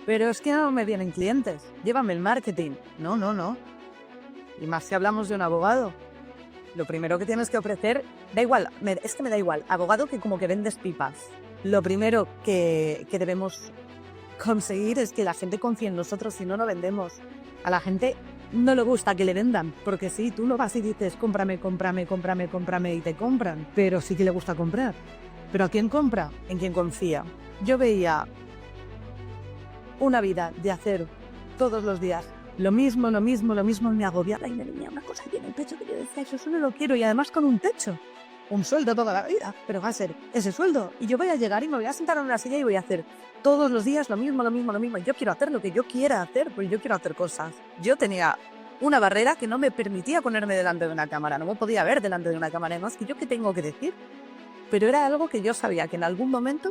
pero es que no me vienen clientes, llévame el marketing. No, no, no. Y más si hablamos de un abogado. Lo primero que tienes que ofrecer, da igual, es que me da igual, abogado que como que vendes pipas. Lo primero que debemos conseguir es que la gente confíe en nosotros, si no, no vendemos. A la gente no le gusta que le vendan, porque sí, tú no vas y dices cómprame, cómprame, cómprame, cómprame y te compran, pero sí que le gusta comprar. ¿Pero a quién compra? En quien confía. Yo veía una vida de hacer todos los días lo mismo, me agobiaba y me venía una cosa aquí en el pecho que yo decía, eso solo lo quiero y además con un techo. Un sueldo toda la vida, pero va a ser ese sueldo. Y yo voy a llegar y me voy a sentar en una silla y voy a hacer todos los días lo mismo. Y yo quiero hacer lo que yo quiera hacer, porque yo quiero hacer cosas. Yo tenía una barrera que no me permitía ponerme delante de una cámara, no me podía ver delante de una cámara. Además, que yo qué tengo que decir. Pero era algo que yo sabía que en algún momento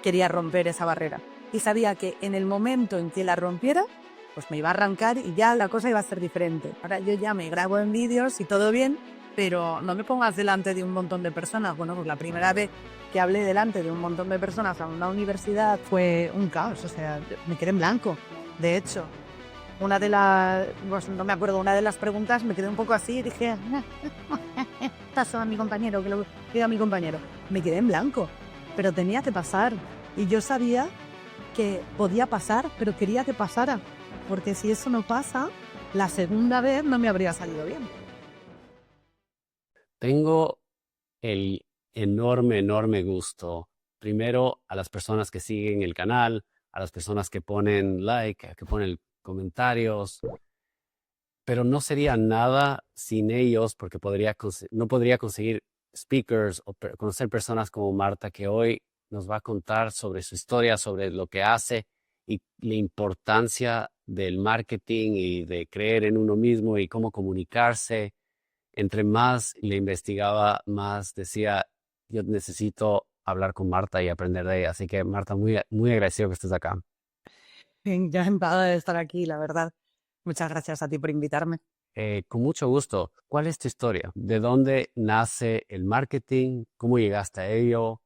quería romper esa barrera. Y sabía que en el momento en que la rompiera, pues me iba a arrancar y ya la cosa iba a ser diferente. Ahora yo ya me grabo en vídeos y todo bien, pero no me pongas delante de un montón de personas. Bueno, pues la primera vez que hablé delante de un montón de personas en una universidad fue un caos, o sea, me quedé en blanco. De hecho, pues no me acuerdo, una de las preguntas me quedé un poco así y dije, paso a mi compañero, que lo diga a mi compañero. Me quedé en blanco, pero tenía que pasar. Y yo sabía que podía pasar, pero quería que pasara. Porque si eso no pasa, la segunda vez no me habría salido bien. Tengo el enorme gusto, primero a las personas que siguen el canal, a las personas que ponen like, que ponen comentarios, pero no sería nada sin ellos porque no podría conseguir speakers o conocer personas como Marta que hoy nos va a contar sobre su historia, sobre lo que hace y la importancia del marketing y de creer en uno mismo y cómo comunicarse. Entre más le investigaba, más decía, yo necesito hablar con Marta y aprender de ella. Así que Marta, muy agradecido que estés acá. Bien, ya encantada de estar aquí, la verdad. Muchas gracias a ti por invitarme. Con mucho gusto. ¿Cuál es tu historia? ¿De dónde nace el marketing? ¿Cómo llegaste a ello?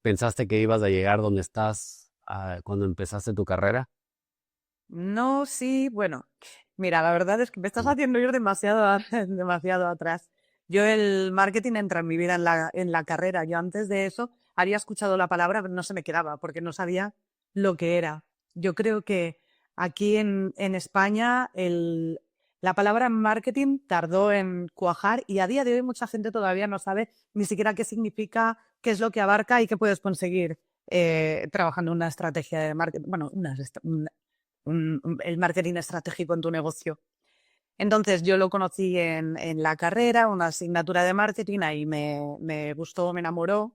¿Pensaste que ibas a llegar donde estás cuando empezaste tu carrera? No, sí, bueno, mira, la verdad es que me estás haciendo ir demasiado, demasiado atrás. Yo el marketing entra en mi vida en la carrera. Yo antes de eso había escuchado la palabra, pero no se me quedaba porque no sabía lo que era. Yo creo que aquí en España la palabra marketing tardó en cuajar y a día de hoy mucha gente todavía no sabe ni siquiera qué significa, qué es lo que abarca y qué puedes conseguir trabajando una estrategia de marketing. Bueno, el marketing estratégico en tu negocio. Entonces yo lo conocí en la carrera, una asignatura de marketing, ahí me gustó, me enamoró.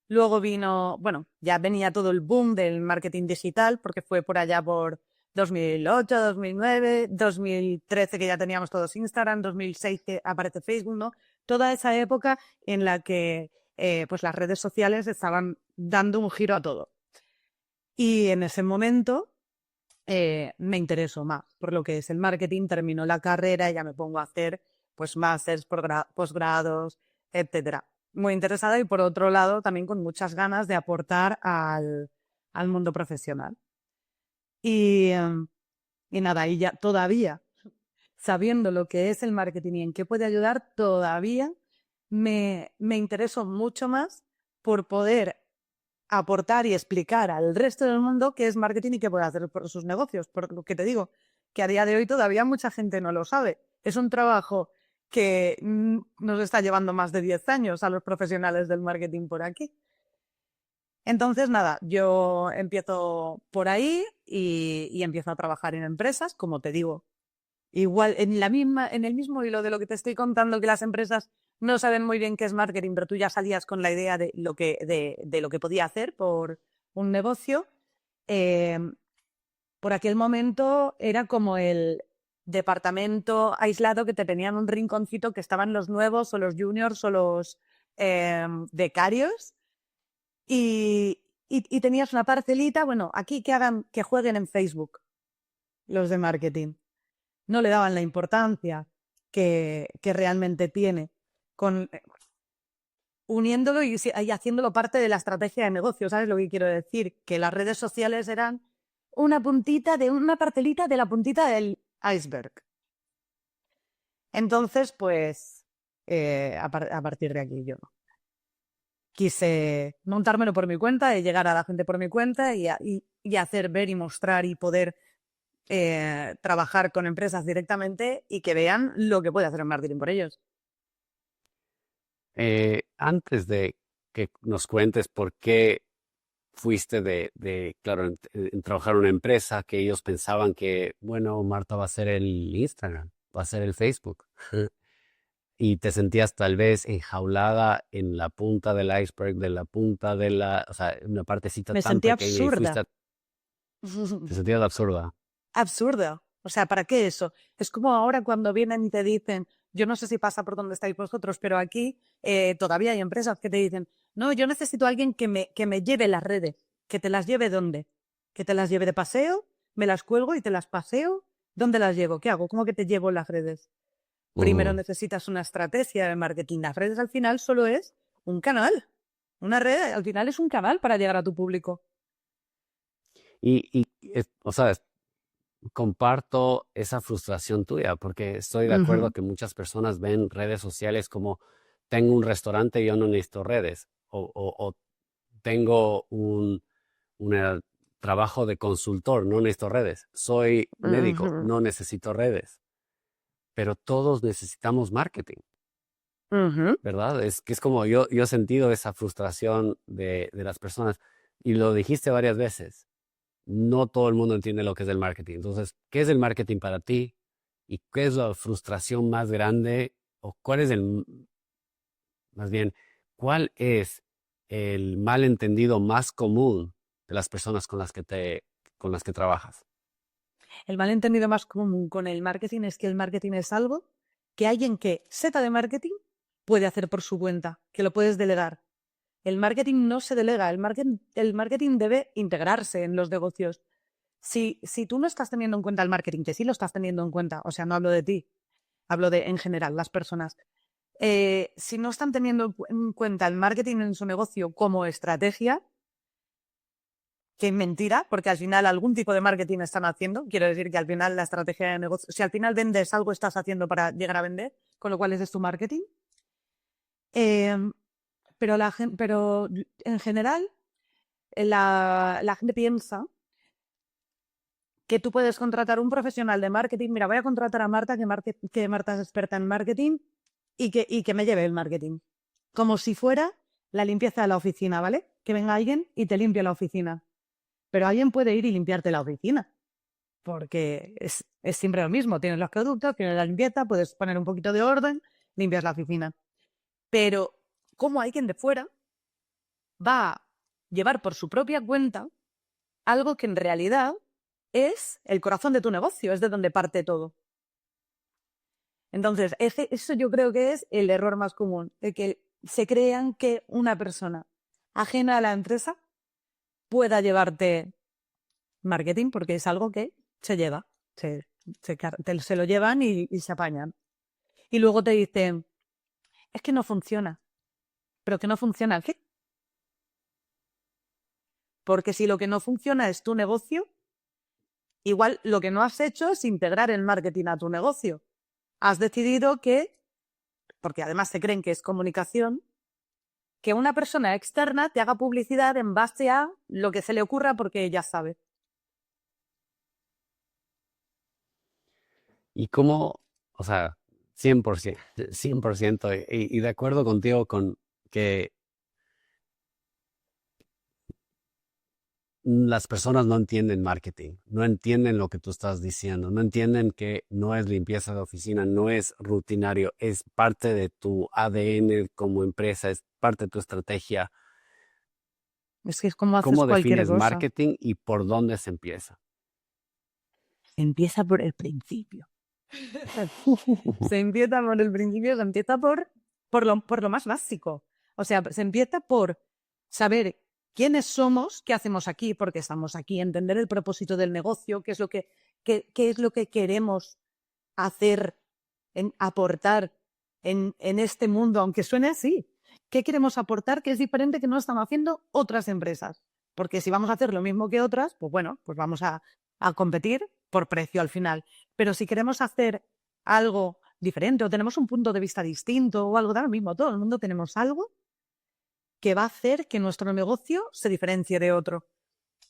Luego vino, bueno, ya venía todo el boom del marketing digital, porque fue por allá por 2008, 2009, 2013 que ya teníamos todos Instagram, 2006 que aparece Facebook, ¿no? Toda esa época en la que pues las redes sociales estaban dando un giro a todo. Y en ese momento me interesó más por lo que es el marketing, terminó la carrera y ya me pongo a hacer pues másters, posgrados, etcétera. Muy interesada y por otro lado también con muchas ganas de aportar al mundo profesional. Y, y nada, y ya todavía, sabiendo lo que es el marketing y en qué puede ayudar, todavía me intereso mucho más por poder aportar y explicar al resto del mundo qué es marketing y qué puede hacer por sus negocios. Por lo que te digo, que a día de hoy todavía mucha gente no lo sabe. Es un trabajo que nos está llevando más de 10 años a los profesionales del marketing por aquí. Entonces, nada, yo empiezo por ahí y empiezo a trabajar en empresas, como te digo, igual en el mismo hilo de lo que te estoy contando, que las empresas no saben muy bien qué es marketing, pero tú ya salías con la idea de lo que podía hacer por un negocio. eh, por aquel momento era como el departamento aislado que te tenían un rinconcito que estaban los nuevos o los juniors o los becarios y tenías una parcelita, bueno, aquí que jueguen en Facebook los de marketing. No le daban la importancia que realmente tiene, con, uniéndolo y haciéndolo parte de la estrategia de negocio. ¿Sabes lo que quiero decir? Que las redes sociales eran una parcelita de la puntita del iceberg. Entonces, pues, a partir de aquí yo quise montármelo por mi cuenta y llegar a la gente por mi cuenta y hacer ver y mostrar y poder trabajar con empresas directamente y que vean lo que puede hacer el marketing por ellos. Antes de que nos cuentes por qué fuiste claro, en trabajar en una empresa que ellos pensaban que, bueno, Marta va a ser el Instagram, va a ser el Facebook. Y te sentías tal vez enjaulada en la punta del iceberg, de la punta de o sea, una partecita Me tan sentí pequeña y absurda. te sentías absurda. Absurdo. O sea, ¿para qué eso? Es como ahora cuando vienen y te dicen, yo no sé si pasa por donde estáis vosotros, pero aquí todavía hay empresas que te dicen, no, yo necesito a alguien que me lleve las redes. ¿Que te las lleve dónde? ¿Que te las lleve de paseo? ¿Me las cuelgo y te las paseo? ¿Dónde las llevo? ¿Qué hago? ¿Cómo que te llevo las redes? Primero Ujú. necesitas una estrategia de marketing. Las redes al final solo es un canal. Una red al final es un canal para llegar a tu público. O sea, comparto esa frustración tuya porque estoy de acuerdo Ujú, que muchas personas ven redes sociales como tengo un restaurante y yo no necesito redes o tengo un trabajo de consultor, no necesito redes. Soy médico, ujú, no necesito redes. Pero todos necesitamos marketing, ujú. ¿verdad? Es que es como yo he sentido esa frustración de las personas y lo dijiste varias veces. No todo el mundo entiende lo que es el marketing. Entonces, ¿qué es el marketing para ti? ¿Y qué es la frustración más grande? ¿O cuál es más bien, cuál es el malentendido más común de las personas con las que trabajas? El malentendido más común con el marketing es que el marketing es algo que alguien que sepa de marketing puede hacer por su cuenta, que lo puedes delegar. El marketing no se delega, el marketing debe integrarse en los negocios. Si tú no estás teniendo en cuenta el marketing, que sí lo estás teniendo en cuenta, o sea, no hablo de ti, hablo de en general, las personas. Si no están teniendo en cuenta el marketing en su negocio como estrategia, que es mentira, porque al final algún tipo de marketing están haciendo. Quiero decir que al final la estrategia de negocio, si al final vendes algo, estás haciendo para llegar a vender, con lo cual ese es tu marketing. Eh, pero en general, la gente piensa que tú puedes contratar un profesional de marketing. Mira, voy a contratar a Marta, que Marta es experta en marketing y que me lleve el marketing. Como si fuera la limpieza de la oficina, ¿vale? Que venga alguien y te limpie la oficina. Pero alguien puede ir y limpiarte la oficina, porque es siempre lo mismo. Tienes los productos, tienes la limpieza, puedes poner un poquito de orden, limpias la oficina. Pero, ¿cómo alguien de fuera va a llevar por su propia cuenta algo que en realidad es el corazón de tu negocio, es de donde parte todo? Entonces, eso yo creo que es el error más común, de que se crean que una persona ajena a la empresa pueda llevarte marketing, porque es algo que se lleva, se lo llevan y se apañan. Y luego te dicen, es que no funciona, pero que no funciona, ¿qué? Porque si lo que no funciona es tu negocio, igual lo que no has hecho es integrar el marketing a tu negocio. Has decidido que, porque además se creen que es comunicación, que una persona externa te haga publicidad en base a lo que se le ocurra porque ella sabe. Y cómo, o sea, 100%, 100%, y de acuerdo contigo con que las personas no entienden marketing, no entienden lo que tú estás diciendo, no entienden que no es limpieza de oficina, no es rutinario, es parte de tu ADN como empresa, es parte de tu estrategia. Es que es como haces ¿Cómo cualquier defines cosa. marketing y por dónde se empieza? Empieza por el principio. Se empieza por el principio, se empieza por lo más básico. O sea, se empieza por saber quiénes somos, qué hacemos aquí, porque estamos aquí, entender el propósito del negocio, qué es lo que queremos hacer, aportar en este mundo, aunque suene así. ¿Qué queremos aportar que es diferente que no están haciendo otras empresas? Porque si vamos a hacer lo mismo que otras, pues bueno, pues vamos a competir por precio al final. Pero si queremos hacer algo diferente o tenemos un punto de vista distinto o algo, da lo mismo, todo el mundo tenemos algo que va a hacer que nuestro negocio se diferencie de otro.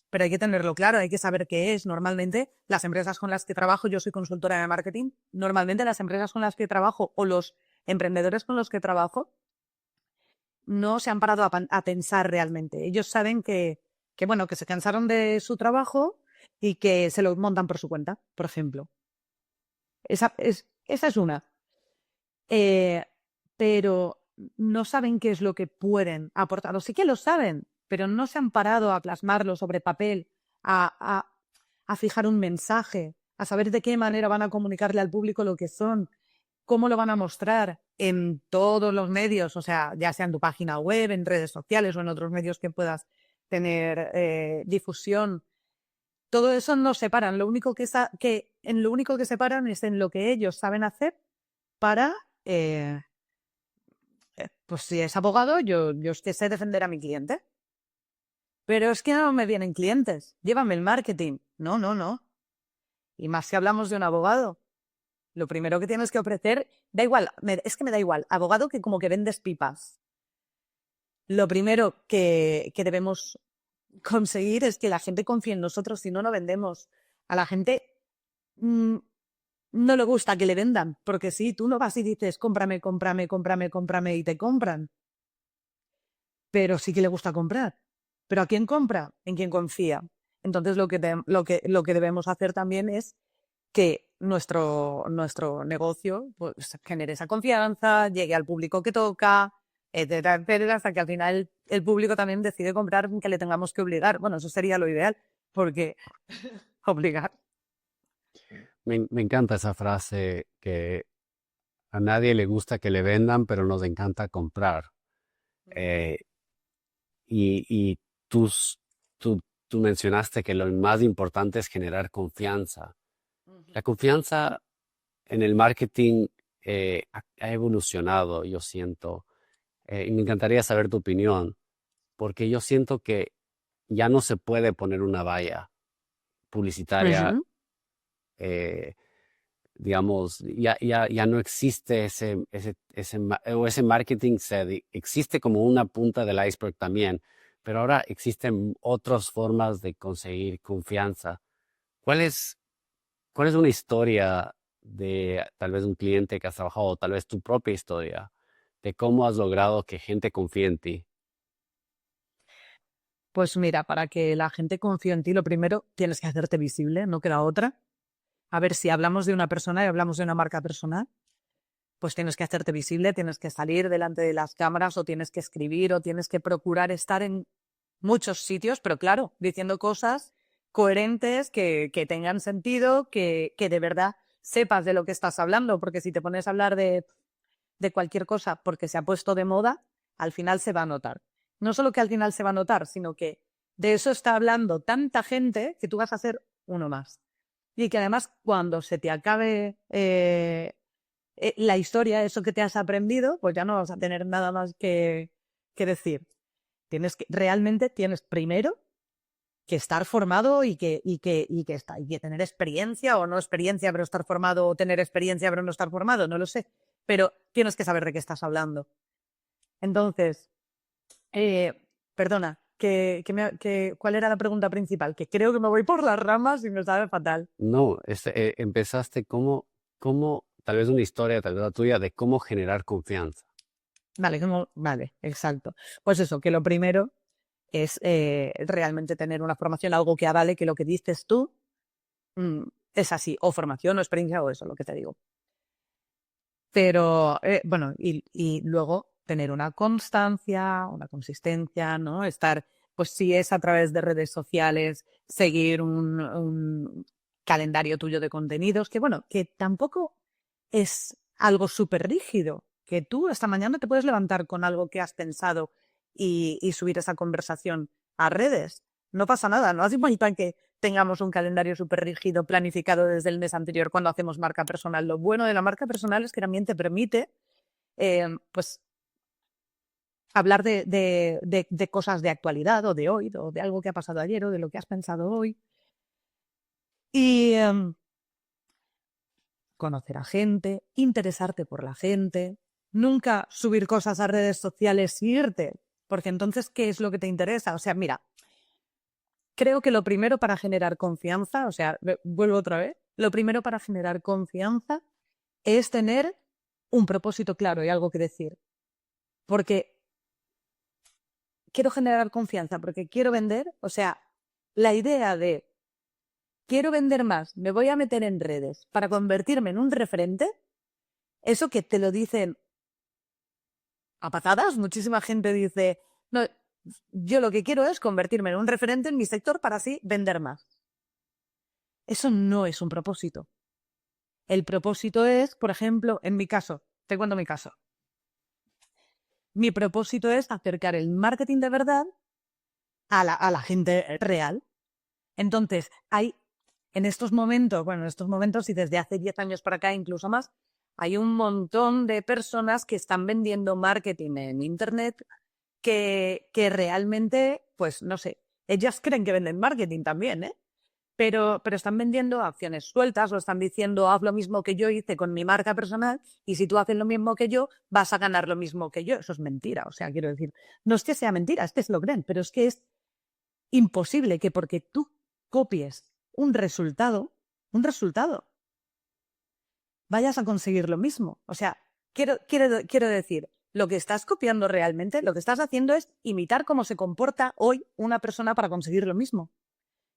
Pero hay que tenerlo claro, hay que saber qué es. Normalmente, las empresas con las que trabajo, yo soy consultora de marketing, normalmente las empresas con las que trabajo o los emprendedores con los que trabajo no se han parado a pensar realmente. Ellos saben bueno, que se cansaron de su trabajo y que se lo montan por su cuenta, por ejemplo. Esa es una. Eh, pero no saben qué es lo que pueden aportar. O sí que lo saben, pero no se han parado a plasmarlo sobre papel, a fijar un mensaje, a saber de qué manera van a comunicarle al público lo que son, cómo lo van a mostrar en todos los medios, o sea, ya sea en tu página web, en redes sociales o en otros medios que puedas tener difusión. Todo eso no separan. Lo único en lo único que separan es en lo que ellos saben hacer para pues si es abogado, yo es que sé defender a mi cliente. Pero es que no me vienen clientes. Llévame el marketing. No, no, no. Y más si hablamos de un abogado. Lo primero que tienes que ofrecer, da igual, es que me da igual. Abogado que como que vendes pipas. Lo primero que debemos conseguir es que la gente confíe en nosotros, si no, no vendemos. A la gente no le gusta que le vendan, porque si tú no vas y dices cómprame, cómprame, cómprame, cómprame y te compran. Pero sí que le gusta comprar. ¿Pero a quién compra? En quien confía. Entonces lo que debemos hacer también es que nuestro negocio pues, genere esa confianza, llegue al público que toca, etcétera, etcétera, hasta que al final el público también decide comprar que le tengamos que obligar. Bueno, eso sería lo ideal, porque obligar. Me encanta esa frase que a nadie le gusta que le vendan, pero nos encanta comprar. Eh, y tú mencionaste que lo más importante es generar confianza. La confianza en el marketing ha evolucionado, yo siento. Y me encantaría saber tu opinión, porque yo siento que ya no se puede poner una valla publicitaria, Ujú. eh, digamos, ya no existe ese marketing, existe como una punta del iceberg también, pero ahora existen otras formas de conseguir confianza. ¿Cuál es, cuál es una historia de tal vez un cliente que has trabajado, o tal vez tu propia historia, de cómo has logrado que gente confíe en ti? Pues mira, para que la gente confíe en ti, lo primero tienes que hacerte visible, no queda otra. A ver, si hablamos de una persona y hablamos de una marca personal, pues tienes que hacerte visible, tienes que salir delante de las cámaras o tienes que escribir o tienes que procurar estar en muchos sitios, pero claro, diciendo cosas coherentes, que tengan sentido, que de verdad sepas de lo que estás hablando, porque si te pones a hablar de cualquier cosa porque se ha puesto de moda, al final se va a notar. No solo que al final se va a notar, sino que de eso está hablando tanta gente que tú vas a ser uno más. Y que además cuando se te acabe la historia, eso que te has aprendido, pues ya no vas a tener nada más que decir. Realmente tienes primero que estar formado y que tener experiencia o no experiencia, pero estar formado, o tener experiencia, pero no estar formado, no lo sé. Pero tienes que saber de qué estás hablando. Entonces, perdona, ¿cuál era la pregunta principal? Que creo que me voy por las ramas y me sabe fatal. No, empezaste como tal vez una historia, tal vez la tuya, de cómo generar confianza. Vale, exacto. Pues eso, que lo primero es realmente tener una formación, algo que avale que lo que dices tú es así, o formación o experiencia o eso, lo que te digo. Pero, bueno, y luego tener una constancia, una consistencia, ¿no? Estar, pues si es a través de redes sociales, seguir un calendario tuyo de contenidos, que bueno, que tampoco es algo súper rígido, que tú esta mañana te puedes levantar con algo que has pensado y subir esa conversación a redes. No pasa nada, no hace falta que tengamos un calendario súper rígido planificado desde el mes anterior cuando hacemos marca personal. Lo bueno de la marca personal es que también te permite, pues, hablar de cosas de actualidad o de hoy, o de algo que ha pasado ayer o de lo que has pensado hoy. Y conocer a gente, interesarte por la gente, nunca subir cosas a redes sociales y irte, porque entonces, ¿qué es lo que te interesa? O sea, mira, creo que lo primero para generar confianza, o sea, vuelvo otra vez, lo primero para generar confianza es tener un propósito claro y algo que decir. Porque quiero generar confianza, porque quiero vender, o sea, la idea de quiero vender más, me voy a meter en redes para convertirme en un referente, eso que te lo dicen a patadas, muchísima gente dice, no, yo lo que quiero es convertirme en un referente en mi sector para así vender más. Eso no es un propósito. El propósito es, por ejemplo, en mi caso, te cuento mi caso. Mi propósito es acercar el marketing de verdad a la gente real. Entonces, hay en estos momentos y desde hace 10 años para acá, incluso más, hay un montón de personas que están vendiendo marketing en Internet que realmente, pues no sé, ellas creen que venden marketing también, ¿eh? Pero están vendiendo acciones sueltas o están diciendo, haz lo mismo que yo hice con mi marca personal y si tú haces lo mismo que yo, vas a ganar lo mismo que yo. Eso es mentira. O sea, quiero decir, no es que sea mentira, es que se lo creen, pero es que es imposible que porque tú copies un resultado, vayas a conseguir lo mismo. O sea, quiero decir, lo que estás copiando realmente, lo que estás haciendo es imitar cómo se comporta hoy una persona para conseguir lo mismo.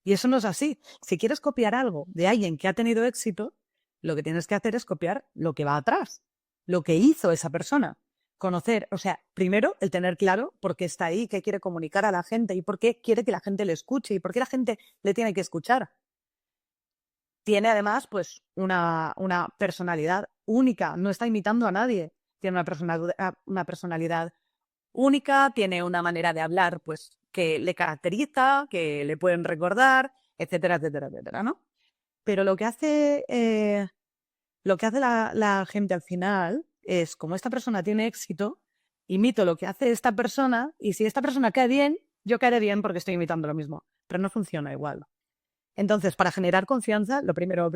Y eso no es así. Si quieres copiar algo de alguien que ha tenido éxito, lo que tienes que hacer es copiar lo que va atrás, lo que hizo esa persona. Conocer, o sea, primero el tener claro por qué está ahí, qué quiere comunicar a la gente y por qué quiere que la gente le escuche y por qué la gente le tiene que escuchar. Tiene además pues una personalidad única, no está imitando a nadie. Tiene una personalidad única, tiene una manera de hablar pues que le caracteriza, que le pueden recordar, etcétera, etcétera, etcétera, ¿no? Pero lo que hace la gente al final es, como esta persona tiene éxito, imito lo que hace esta persona y si esta persona cae bien, yo caeré bien porque estoy imitando lo mismo, pero no funciona igual. Entonces, para generar confianza, lo primero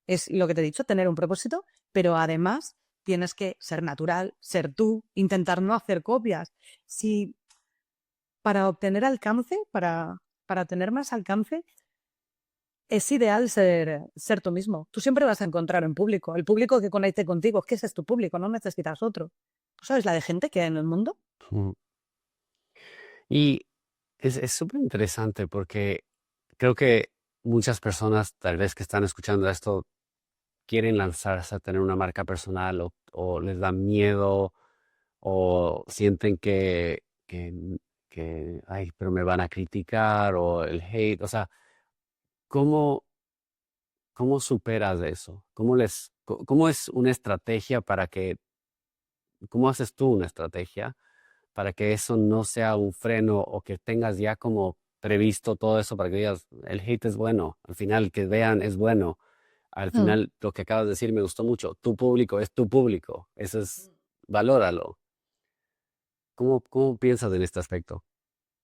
es lo que te he dicho, tener un propósito, pero además tienes que ser natural, ser tú, intentar no hacer copias. Si para obtener alcance, para tener más alcance, es ideal ser tú mismo. Tú siempre vas a encontrar un público, el público que conecte contigo, es que ese es tu público, no necesitas otro. ¿Tú sabes la de gente que hay en el mundo? Mm. Y es súper interesante porque creo que muchas personas, tal vez que están escuchando esto, quieren lanzarse a tener una marca personal o les da miedo o sienten ay, pero me van a criticar o el hate. O sea, ¿cómo, cómo superas eso? ¿Cómo es una estrategia cómo haces tú una estrategia para que eso no sea un freno o que tengas ya como previsto todo eso para que digas, el hate es bueno, al final que vean es bueno, al Mm. final lo que acabas de decir me gustó mucho, tu público es tu público, eso es, valóralo. ¿Cómo piensas en este aspecto?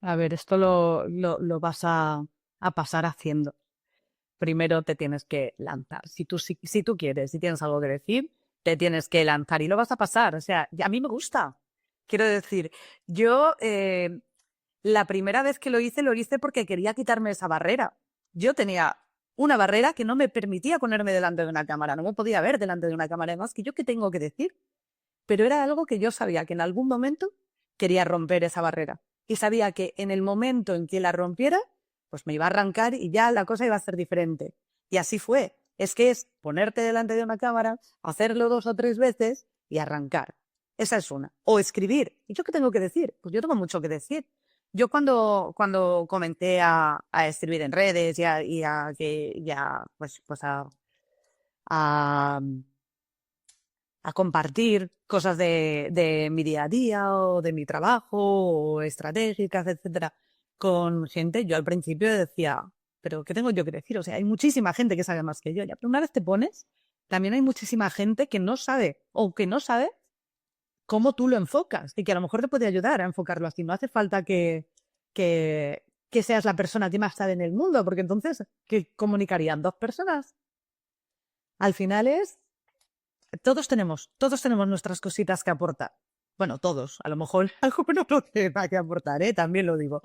A ver, esto lo vas a pasar haciendo. Primero te tienes que lanzar. Si tú quieres, si tienes algo que decir, te tienes que lanzar y lo vas a pasar. O sea, a mí me gusta. Quiero decir, yo la primera vez que lo hice porque quería quitarme esa barrera. Yo tenía una barrera que no me permitía ponerme delante de una cámara, no me podía ver delante de una cámara. Además, que yo qué tengo que decir. Pero era algo que yo sabía que en algún momento quería romper esa barrera. Y sabía que en el momento en que la rompiera, pues me iba a arrancar y ya la cosa iba a ser diferente. Y así fue. Es que es ponerte delante de una cámara, hacerlo 2 o 3 veces y arrancar. Esa es una. O escribir. ¿Y yo qué tengo que decir? Pues yo tengo mucho que decir. Yo cuando comencé a escribir en redes a, a compartir cosas de mi día a día o de mi trabajo o estratégicas, etcétera, con gente, yo al principio decía, pero ¿qué tengo yo que decir? O sea, hay muchísima gente que sabe más que yo, ya, pero una vez te pones, también hay muchísima gente que no sabe o que no sabe cómo tú lo enfocas y que a lo mejor te puede ayudar a enfocarlo así. No hace falta que seas la persona que más sabe en el mundo, porque entonces, ¿qué comunicarían? ¿Dos personas? Al final todos tenemos nuestras cositas que aportar. Bueno, todos. A lo mejor algunos no tienen nada que aportar, también lo digo.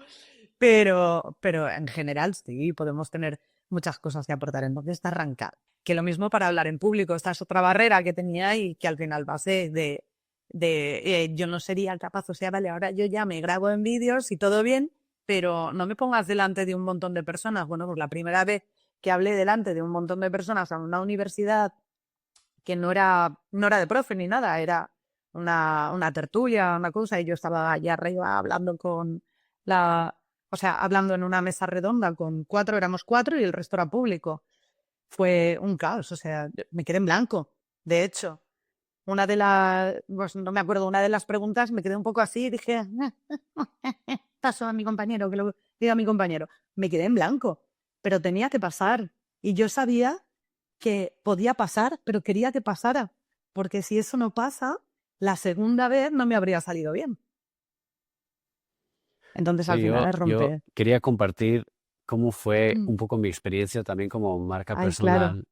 Pero en general sí, podemos tener muchas cosas que aportar. Entonces, arrancar. Que lo mismo para hablar en público. Esta es otra barrera que tenía y que al final pasé yo no sería capaz. O sea, vale, ahora yo ya me grabo en vídeos y todo bien, pero no me pongas delante de un montón de personas. Bueno, pues la primera vez que hablé delante de un montón de personas en una universidad que no era de profe ni nada, era una tertulia, una cosa, y yo estaba allá arriba hablando hablando en una mesa redonda con éramos cuatro y el resto era público. Fue un caos, o sea, me quedé en blanco. De hecho, pues no me acuerdo, una de las preguntas me quedé un poco así y dije, paso a mi compañero, que lo diga a mi compañero. Me quedé en blanco, pero tenía que pasar. Y yo sabía que podía pasar, pero quería que pasara, porque si eso no pasa, la segunda vez no me habría salido bien. Entonces al Sí, final es yo romper. quería compartir cómo fue Mm. un poco mi experiencia también como marca Ay, claro. personal.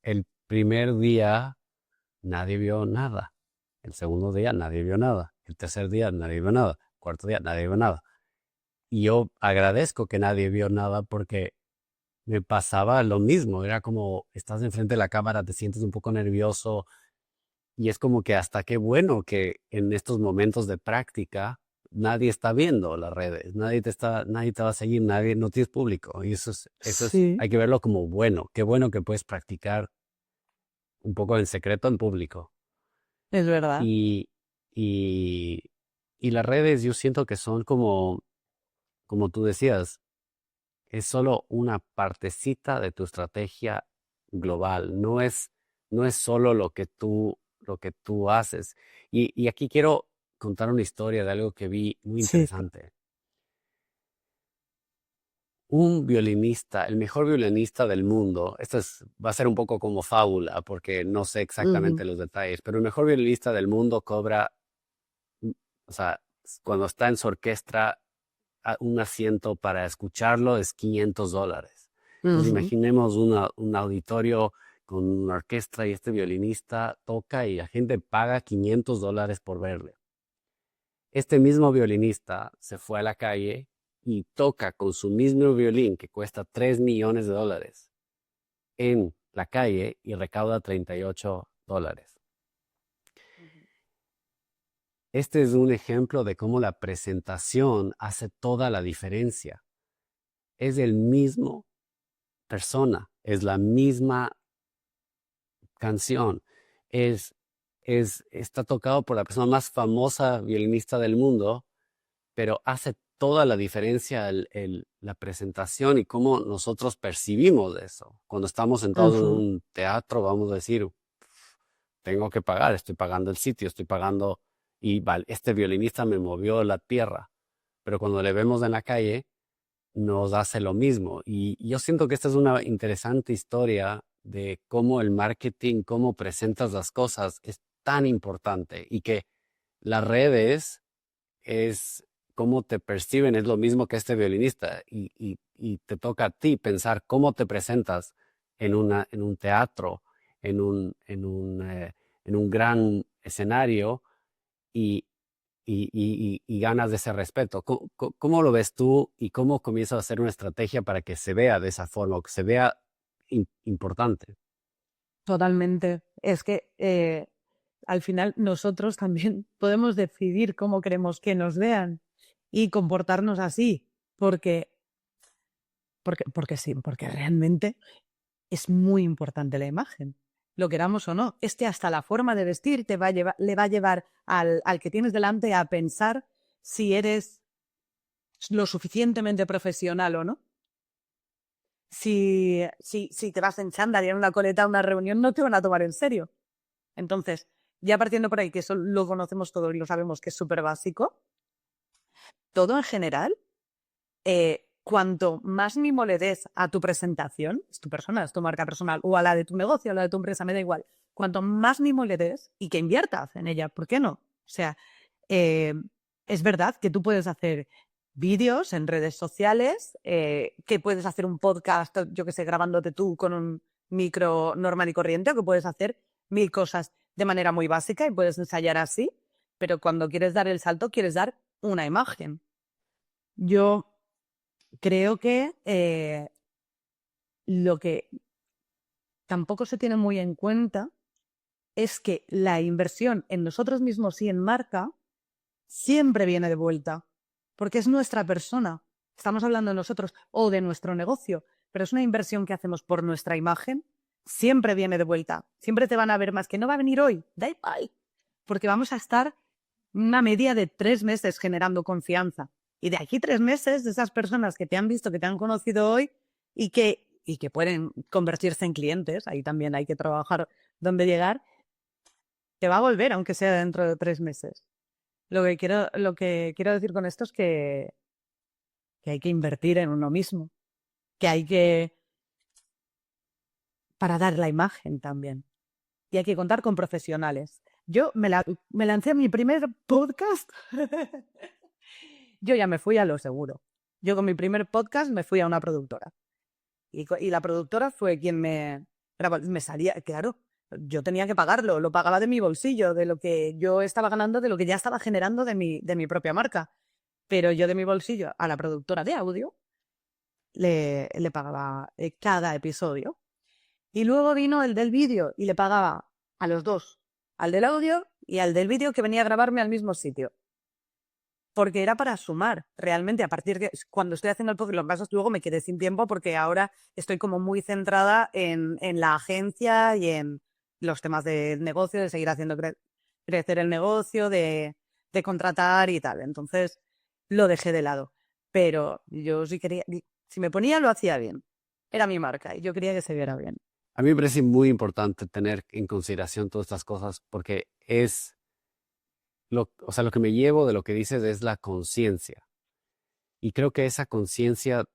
El primer día nadie vio nada. El segundo día nadie vio nada. El tercer día nadie vio nada. El cuarto día nadie vio nada. Y yo agradezco que nadie vio nada porque me pasaba lo mismo. Era como estás enfrente de la cámara, te sientes un poco nervioso y es como que hasta qué bueno que en estos momentos de práctica nadie está viendo las redes, nadie te va a seguir, nadie, no tienes público. Y Sí, hay que verlo como bueno. Qué bueno que puedes practicar un poco en secreto en público. es verdad. Y, y, y las redes yo siento que son como tú decías, es solo una partecita de tu estrategia global. No es solo lo que tú haces. Y aquí quiero contar una historia de algo que vi muy Sí. interesante. Un violinista, el mejor violinista del mundo, va a ser un poco como fábula porque no sé Ujú. exactamente los detalles, pero el mejor violinista del mundo cobra, mm, o sea, cuando está en su orquesta, un asiento para escucharlo es $500. Entonces Ujú. imaginemos un auditorio con una orquesta y este violinista toca y la gente paga $500 por verle. Este mismo violinista se fue a la calle y toca con su mismo violín que cuesta $3 millones en la calle y recauda $38. Este es un ejemplo de cómo la presentación hace toda la diferencia. Es el mismo persona, es la misma canción, es, está tocado por la persona más famosa violinista del mundo, pero hace toda la diferencia la presentación y cómo nosotros percibimos eso. Cuando estamos sentados en Ujú. un teatro, vamos a decir, tengo que pagar, estoy pagando el sitio, estoy pagando, y vale, este violinista me movió la tierra, pero cuando le vemos en la calle, nos hace lo mismo. Y yo siento que esta es una interesante historia de cómo el marketing, cómo presentas las cosas es tan importante y que las redes es cómo te perciben, es lo mismo que este violinista y te toca a ti pensar cómo te presentas en un teatro, en un gran escenario y, y ganas de ese respeto. ¿Cómo lo ves tú y cómo comienzas a hacer una estrategia para que se vea de esa forma o que se vea importante? Totalmente. Es que al final nosotros también podemos decidir cómo queremos que nos vean y comportarnos así, porque sí, porque realmente es muy importante la imagen, lo queramos o no. Es que hasta la forma de vestir le va a llevar al que tienes delante a pensar si eres lo suficientemente profesional o no. Si te vas en chándal y en una coleta a una reunión, no te van a tomar en serio. Entonces, ya partiendo por ahí, que eso lo conocemos todos y lo sabemos que es súper básico, todo en general, cuanto más mimo le des a tu presentación, es tu persona, es tu marca personal, o a la de tu negocio, a la de tu empresa, me da igual, cuanto más mimo le des y que inviertas en ella, ¿por qué no? O sea, eh, es verdad que tú puedes hacer vídeos en redes sociales, que puedes hacer un podcast, yo que sé, grabándote tú con un micro normal y corriente, o que puedes hacer mil cosas de manera muy básica y puedes ensayar así, pero cuando quieres dar el salto, quieres dar una imagen. Yo creo que lo que tampoco se tiene muy en cuenta es que la inversión en nosotros mismos y en marca siempre viene de vuelta, porque es nuestra persona. Estamos hablando de nosotros o de nuestro negocio, pero es una inversión que hacemos por nuestra imagen, siempre viene de vuelta. Siempre te van a ver más, que no va a venir hoy, da igual, porque vamos a estar una media de 3 meses generando confianza. Y de aquí 3 meses, de esas personas que te han visto, que te han conocido hoy y que pueden convertirse en clientes, ahí también hay que trabajar dónde llegar, te va a volver, aunque sea dentro de 3 meses. Lo que quiero decir con esto es que hay que invertir en uno mismo, que hay que, para dar la imagen también, y hay que contar con profesionales. Yo me lancé a mi primer podcast. Yo ya me fui a lo seguro. Yo con mi primer podcast me fui a una productora. Y la productora fue quien me salía, claro, yo tenía que pagarlo, lo pagaba de mi bolsillo, de lo que yo estaba ganando, de lo que ya estaba generando de mi propia marca. Pero yo de mi bolsillo a la productora de audio le pagaba cada episodio. Y luego vino el del vídeo y le pagaba a los dos, al del audio y al del vídeo, que venía a grabarme al mismo sitio. Porque era para sumar, realmente, a partir de cuando estoy haciendo el podcast, los casos luego me quedé sin tiempo porque ahora estoy como muy centrada en la agencia y en los temas de negocio, de seguir haciendo crecer el negocio, de contratar y tal. Entonces lo dejé de lado. Pero yo sí quería, si me ponía, lo hacía bien. Era mi marca y yo quería que se viera bien. A mí me parece muy importante tener en consideración todas estas cosas porque es o sea, lo que me llevo de lo que dices es la conciencia. Y creo que esa conciencia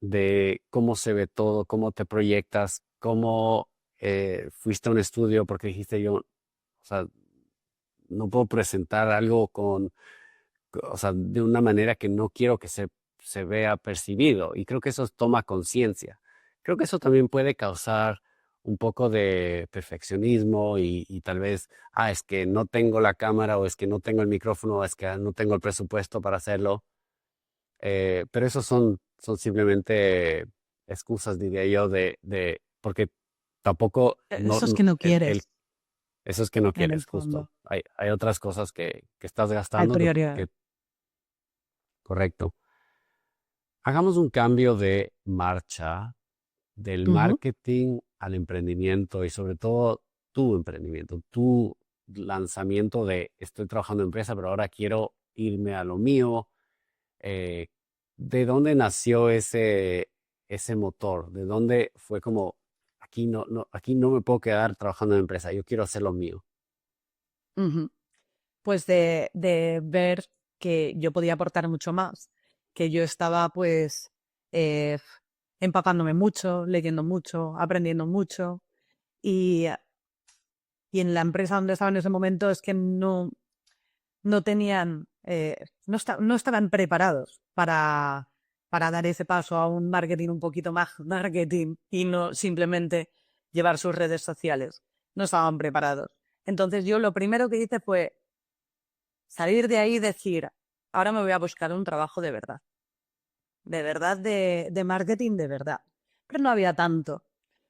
de cómo se ve todo, cómo te proyectas, cómo fuiste a un estudio porque dijiste yo, o sea, no puedo presentar algo o sea, de una manera que no quiero que se vea percibido. Y creo que eso toma conciencia. Creo que eso también puede causar un poco de perfeccionismo y tal vez, es que no tengo la cámara o es que no tengo el micrófono o es que no tengo el presupuesto para hacerlo. Pero esos son simplemente excusas, diría yo, porque tampoco, Eso es que no quieres, eso es que no en el quieres, justo. fondo. Hay otras cosas que estás Hay gastando prioridad. correcto. Hagamos un cambio de marcha del Ujú. marketing al emprendimiento y sobre todo tu emprendimiento, tu lanzamiento de estoy trabajando en empresa, pero ahora quiero irme a lo mío. eh, ¿De dónde nació ese motor? ¿De dónde fue como, aquí no me puedo quedar trabajando en empresa, yo quiero hacer lo mío? Ujú. Pues de ver que yo podía aportar mucho más, que yo estaba pues eh, empapándome mucho, leyendo mucho, aprendiendo mucho y, y en la empresa donde estaba en ese momento es que no tenían, no estaban preparados para dar ese paso a un marketing un poquito más marketing y no simplemente llevar sus redes sociales. No estaban preparados. Entonces yo lo primero que hice fue salir de ahí y decir, ahora me voy a buscar un trabajo de verdad de marketing de verdad. Pero no había tanto,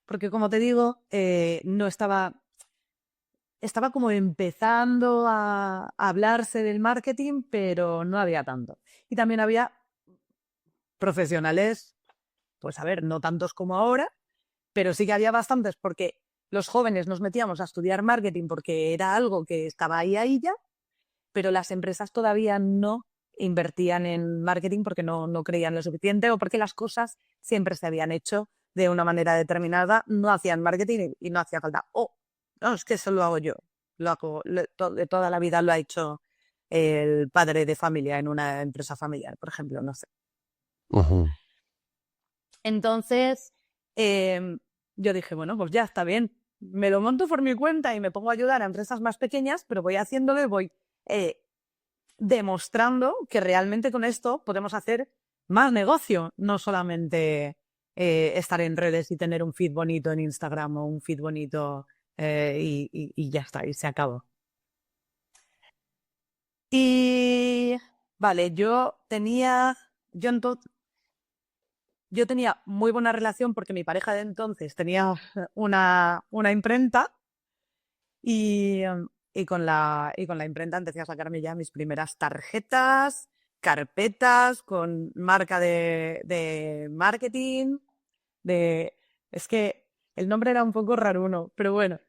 porque como te digo, no estaba como empezando a hablarse del marketing, pero no había tanto. Y también había profesionales, pues a ver, no tantos como ahora, pero sí que había bastantes porque los jóvenes nos metíamos a estudiar marketing porque era algo que estaba ahí ya, pero las empresas todavía no invertían en marketing porque no creían lo suficiente o porque las cosas siempre se habían hecho de una manera determinada, no hacían marketing y no hacía falta. No, es que eso lo hago yo. De toda la vida lo ha hecho el padre de familia en una empresa familiar, por ejemplo, no sé. Ujú. Entonces, yo dije, bueno, pues ya está bien. Me lo monto por mi cuenta y me pongo a ayudar a empresas más pequeñas, pero voy haciéndolo y voy eh, demostrando que realmente con esto podemos hacer más negocio, no solamente estar en redes y tener un feed bonito en Instagram o un feed bonito y ya está, y se acabó. Y vale, yo tenía muy buena relación porque mi pareja de entonces tenía una imprenta y, y con la imprenta empecé a sacarme ya mis primeras tarjetas, carpetas con marca de marketing, de... Es que el nombre era un poco raruno, pero bueno,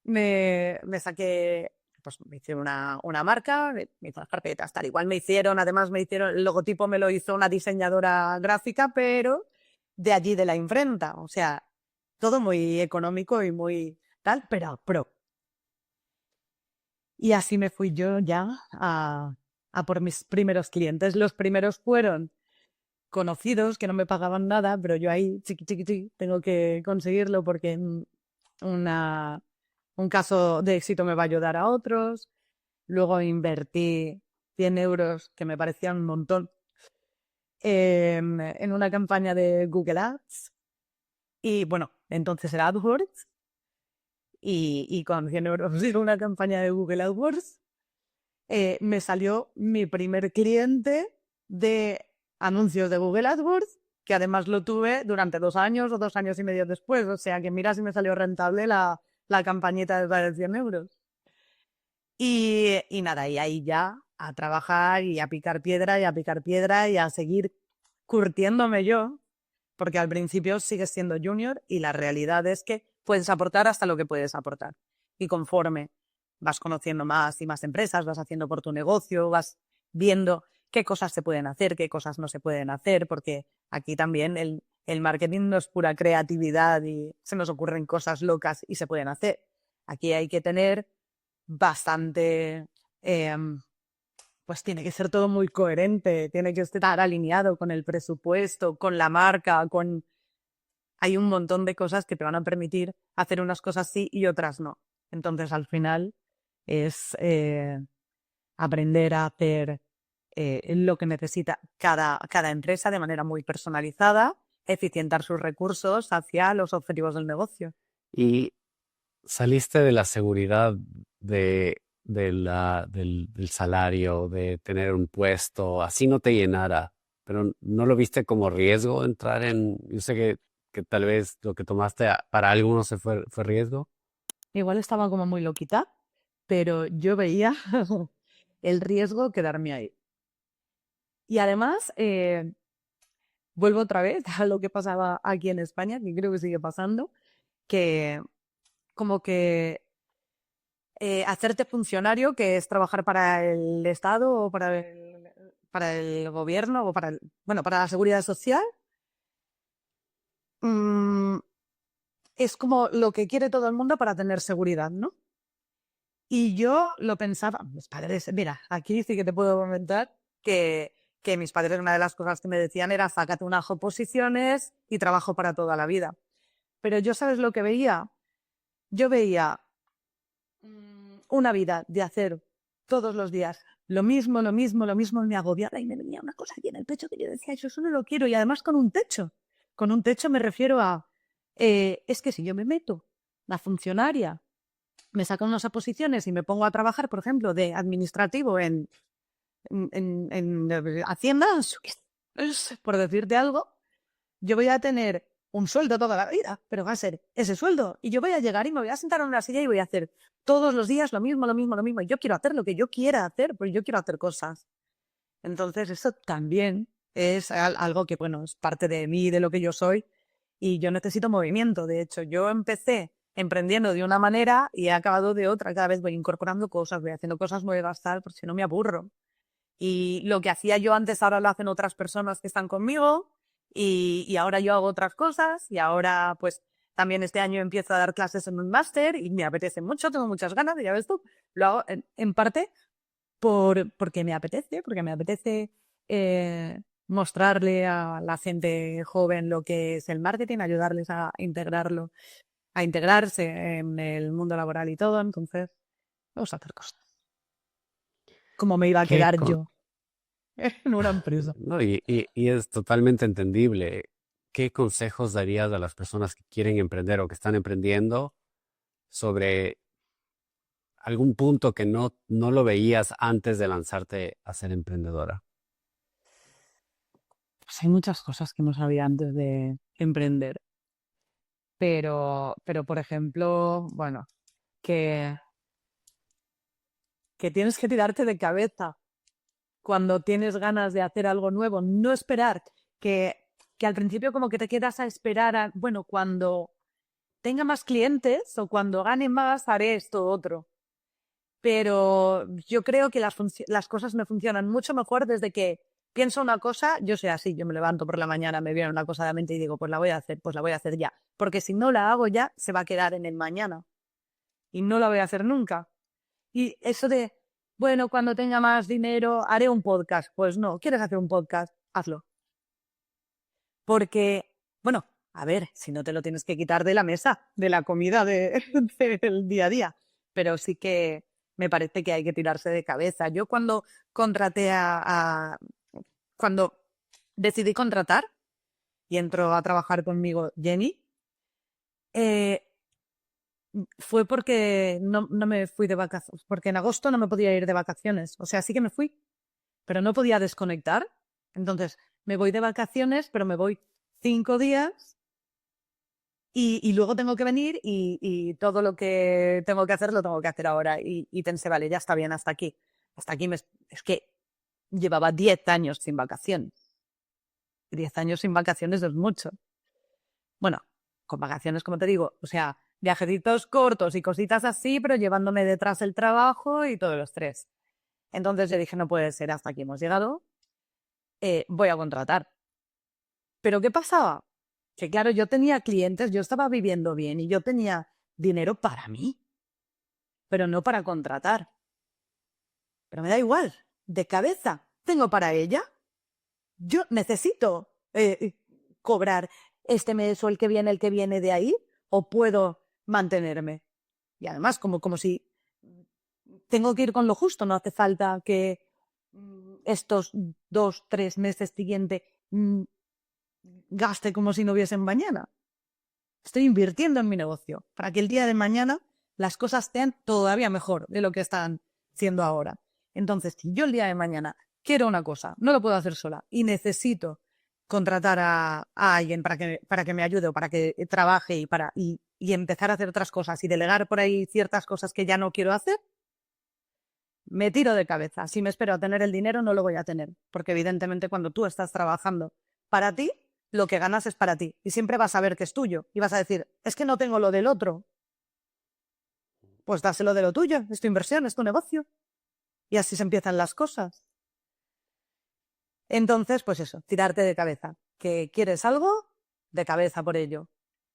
me saqué, pues me hicieron una marca, me hizo las carpetas, tal. Igual además me hicieron, el logotipo me lo hizo una diseñadora gráfica, pero de allí de la imprenta. O sea, todo muy económico y muy tal, pero pro. Y así me fui yo ya a por mis primeros clientes. Los primeros fueron conocidos que no me pagaban nada, pero yo ahí, chiqui, chiqui, chiqui, tengo que conseguirlo porque una, un caso de éxito me va a ayudar a otros. Luego invertí 100 euros, que me parecían un montón, en una campaña de Google Ads. Y bueno, entonces era AdWords. Y con 100 euros en una campaña de Google AdWords, me salió mi primer cliente de anuncios de Google AdWords, que además lo tuve durante 2 años o 2 años y medio después. O sea que mira si me salió rentable la campañita de 100 euros. Y nada, y ahí ya a trabajar y a picar piedra y a picar piedra y a seguir curtiéndome yo, porque al principio sigues siendo junior y la realidad es que puedes aportar hasta lo que puedes aportar. Y conforme vas conociendo más y más empresas, vas haciendo por tu negocio, vas viendo qué cosas se pueden hacer, qué cosas no se pueden hacer, porque aquí también el marketing no es pura creatividad y se nos ocurren cosas locas y se pueden hacer. Aquí hay que tener bastante, pues tiene que ser todo muy coherente, tiene que estar alineado con el presupuesto, con la marca, con... Hay un montón de cosas que te van a permitir hacer unas cosas sí y otras no. Entonces, al final es aprender a hacer lo que necesita cada empresa de manera muy personalizada, eficientar sus recursos hacia los objetivos del negocio. Y saliste de la seguridad del salario, de tener un puesto, así no te llenara, pero ¿no lo viste como riesgo entrar yo sé que tal vez lo que tomaste para algunos fue riesgo? Igual estaba como muy loquita, pero yo veía el riesgo quedarme ahí. Y además, vuelvo otra vez a lo que pasaba aquí en España, que creo que sigue pasando, que como que hacerte funcionario, que es trabajar para el Estado o para el gobierno o bueno, para la seguridad social, mm, es como lo que quiere todo el mundo para tener seguridad, ¿no? Y yo lo pensaba, mis padres, mira, aquí sí que te puedo comentar que mis padres una de las cosas que me decían era sácate unas oposiciones y trabajo para toda la vida. Pero yo, ¿sabes lo que veía? Yo veía una vida de hacer todos los días lo mismo, lo mismo, lo mismo, me agobiaba y me venía una cosa aquí en el pecho que yo decía, eso no lo quiero, y además con un techo. Con un techo me refiero a, es que si yo me meto, la funcionaria, me sacan unas oposiciones y me pongo a trabajar, por ejemplo, de administrativo en Hacienda, por decirte algo, yo voy a tener un sueldo toda la vida, pero va a ser ese sueldo. Y yo voy a llegar y me voy a sentar en una silla y voy a hacer todos los días lo mismo, lo mismo, lo mismo. Y yo quiero hacer lo que yo quiera hacer, porque yo quiero hacer cosas. Entonces, eso también es algo que, bueno, es parte de mí, de lo que yo soy. Y yo necesito movimiento. De hecho, yo empecé emprendiendo de una manera y he acabado de otra. Cada vez voy incorporando cosas, voy haciendo cosas nuevas, tal, por si no me aburro. Y lo que hacía yo antes ahora lo hacen otras personas que están conmigo y ahora yo hago otras cosas y ahora pues también este año empiezo a dar clases en un máster y me apetece mucho, tengo muchas ganas, y ya ves tú, lo hago en parte porque me apetece mostrarle a la gente joven lo que es el marketing, ayudarles a integrarlo, a integrarse en el mundo laboral y todo, entonces vamos a hacer cosas. ¿Cómo me iba a ¿Qué quedar con- yo en una empresa? No, y es totalmente entendible. ¿Qué consejos darías a las personas que quieren emprender o que están emprendiendo sobre algún punto que no lo veías antes de lanzarte a ser emprendedora? Pues hay muchas cosas que no sabía antes de emprender, pero por ejemplo, bueno, que, que tienes que tirarte de cabeza cuando tienes ganas de hacer algo nuevo, no esperar que, que al principio como que te quedas a esperar a, bueno, cuando tenga más clientes o cuando gane más haré esto otro. Pero yo creo que las cosas me funcionan mucho mejor desde que pienso una cosa, yo soy así, yo me levanto por la mañana, me viene una cosa a la mente y digo, pues la voy a hacer, pues la voy a hacer ya. Porque si no la hago ya, se va a quedar en el mañana y no la voy a hacer nunca. Y eso de, bueno, cuando tenga más dinero haré un podcast. Pues no, ¿quieres hacer un podcast? Hazlo. Porque, bueno, a ver, si no te lo tienes que quitar de la mesa, de la comida del día a día. Pero sí que me parece que hay que tirarse de cabeza. Yo cuando contraté cuando decidí contratar y entró a trabajar conmigo Jenny, eh, fue porque no me fui de vacaciones, porque en agosto no me podía ir de vacaciones. O sea, sí que me fui, pero no podía desconectar. Entonces, me voy de vacaciones, pero me voy 5 días y luego tengo que venir y todo lo que tengo que hacer lo tengo que hacer ahora. Y pensé, vale, ya está bien, hasta aquí. Hasta aquí es que llevaba 10 años sin vacaciones. 10 años sin vacaciones es mucho. Bueno, con vacaciones, como te digo, o sea, viajecitos cortos y cositas así, pero llevándome detrás el trabajo y todo el estrés. Entonces yo dije, no puede ser, hasta aquí hemos llegado, voy a contratar. Pero ¿qué pasaba? Que claro, yo tenía clientes, yo estaba viviendo bien y yo tenía dinero para mí, pero no para contratar. Pero me da igual, de cabeza, tengo para ella. Yo necesito cobrar este mes o el que viene de ahí, o puedo mantenerme. Y además, como si tengo que ir con lo justo, no hace falta que estos 2, 3 meses siguientes gaste como si no hubiesen mañana. Estoy invirtiendo en mi negocio para que el día de mañana las cosas sean todavía mejor de lo que están siendo ahora. Entonces, si yo el día de mañana quiero una cosa, no lo puedo hacer sola y necesito contratar a alguien para que me ayude o para que trabaje y empezar a hacer otras cosas y delegar por ahí ciertas cosas que ya no quiero hacer, me tiro de cabeza. Si me espero a tener el dinero, no lo voy a tener. Porque evidentemente cuando tú estás trabajando para ti, lo que ganas es para ti. Y siempre vas a ver que es tuyo. Y vas a decir, es que no tengo lo del otro. Pues dáselo de lo tuyo. Es tu inversión, es tu negocio. Y así se empiezan las cosas. Entonces, pues eso, tirarte de cabeza. Que quieres algo, de cabeza por ello.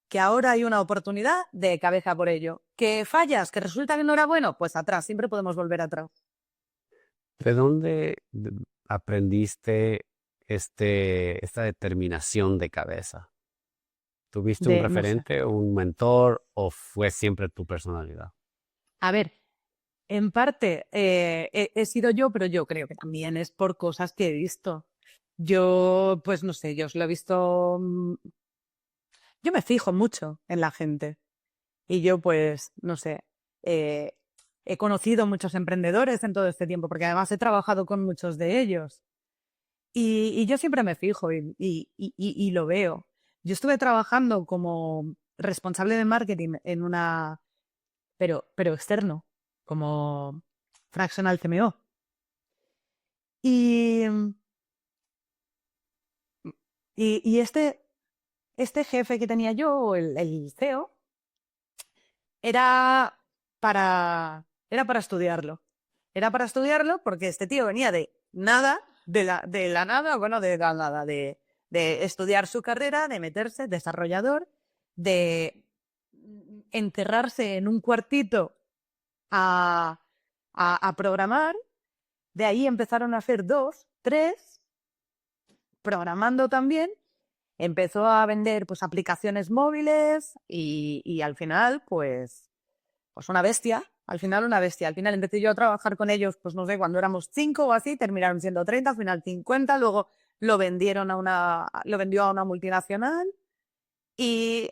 Que ahora hay una oportunidad, de cabeza por ello. Que fallas, que resulta que no era bueno, pues atrás. Siempre podemos volver atrás. ¿De dónde aprendiste esta determinación de cabeza? ¿Tuviste un No sé. referente, un mentor o fue siempre tu personalidad? A ver, en parte he sido yo, pero yo creo que también es por cosas que he visto. Yo, pues no sé, yo os lo he visto. Yo me fijo mucho en la gente. Y yo, pues, no sé, eh, he conocido muchos emprendedores en todo este tiempo, porque además he trabajado con muchos de ellos. Y yo siempre me fijo y lo veo. Yo estuve trabajando como responsable de marketing en una, pero externo, como fractional CMO. Y, y este jefe que tenía yo, el CEO, era era para estudiarlo. Era para estudiarlo porque este tío venía de nada, de la nada, bueno, de la nada, de estudiar su carrera, de meterse, desarrollador, de encerrarse en un cuartito a, a programar. De ahí empezaron a hacer 2, 3, programando también. Empezó a vender pues aplicaciones móviles y al final pues una bestia. Al final una bestia. Al final empecé yo a trabajar con ellos, pues no sé, cuando éramos 5 o así, terminaron siendo 30, al final 50, luego lo vendió a una multinacional. ¿Y